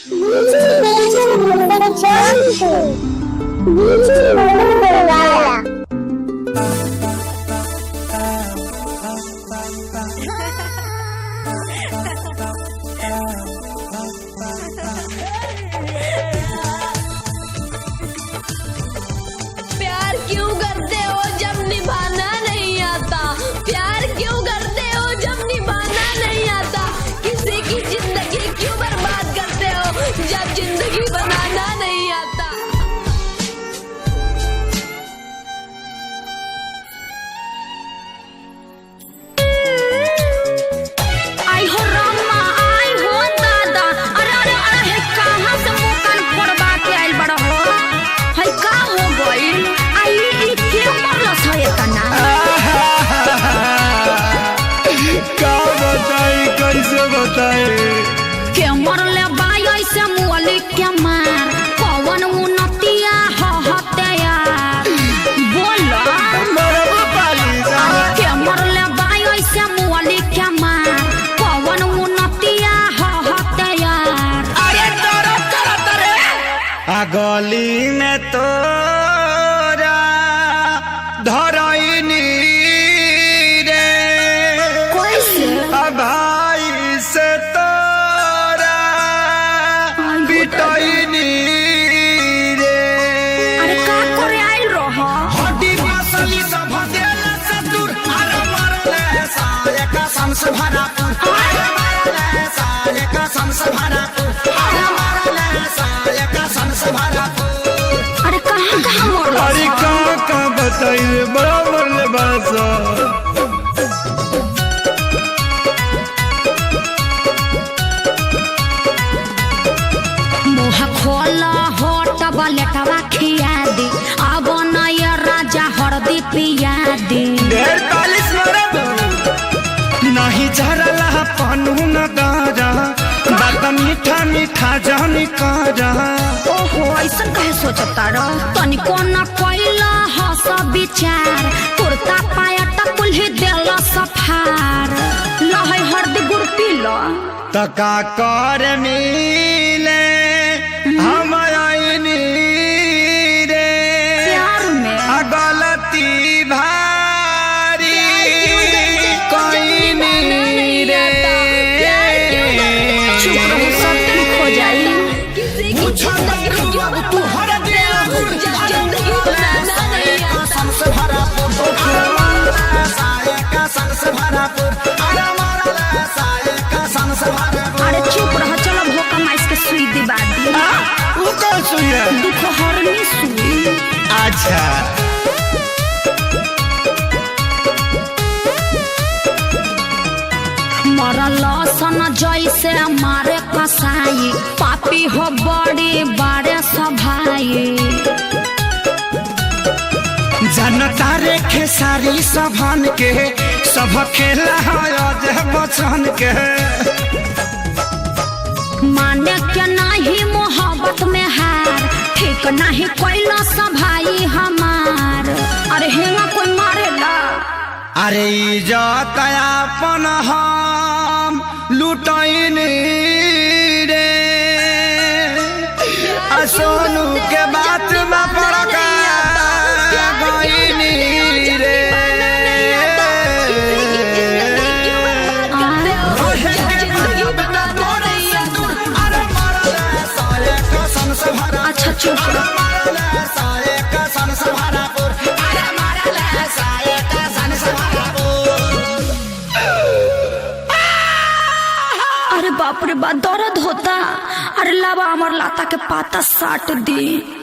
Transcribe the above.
प्यार क्यों करते हो जब निभाना नहीं आता? प्यार क्यों करते हो जब निभाना नहीं आता? किसी की जिंदगी क्यों बर्बाद करते हो जब जिंदगी बनाना नहीं आता? आई हो रामा, आई हो दादा, अरे अरे अरे कहाँ से मुँह कान फोड़वा के आइल बड़ा हो? है का हो गइल? आई के मरलस है तना? का बताई, कैसे बताई? के मरले बाई ऐसे मुअली के मार, पवन उन्नतिया हते यार। बोलो के मरले बाई ऐसे मुअली के मार, पवन उन्नतिया हते यार। अरे तोरा आ गली में तोरा धरैनी रे, कैसे? आ भाई से तोरा पिटैनी रे। अरे का करे आइल रहो? हड्डी मसली सब देला से दूर, अरे मरले साले का संस भरा पूर, अरे मरले साले का संस भरा पूर, अरे मरले साले का संस भरा पूर। अरे कहाँ कहाँ मरलस? अरे का बताइए, बड़ा मरले बासा। मुँह खोला होट बलेटवा खिया दी, अब नया राजा हरदी पिया दी। ढेर पालिश मरब नहीं झरला पनू न गारा, बात मीठा मीठा जानी कारा। ओहो ऐसा कहे सोचता रह? तनिको न कोइला हस विचार, कुर्ता पायट कुल्ही देला सफार। लहै हरदी गुड़ पीला तका कर मिले हम आईनी रे, प्यार में। आ गलती भारी कोइनी रे। चुप रहो, सब ठीक हो जाई। किसी की जिंदगी क्यों बर्बाद करते हो जब जिंदगी बनाना नहीं आता? अरे चुप रहो, चलो भोका माइस के सुई दिबा दी। वो कौन सुई है? दुख हरनी सुई। अच्छा मरल सन जैसे मारे कसाई, पापी हो बड़ी बारे सभाई। जनता रे खेसारी सभन के सब खेला है बचन के। माने के नहीं मोहब्बत में हार, ठीक नहीं कोइला सभाई हमार। अरे हेंगा कोई मारेला? अरे इज्जत अपन हम लुटैनी रे, आ सोनू के बात में पड़का गईनी रे। अच्छा चुप रहो। अरे बाप रे बाप, दर्द होता। अरे लावा अमर लाता के पाता साट दी।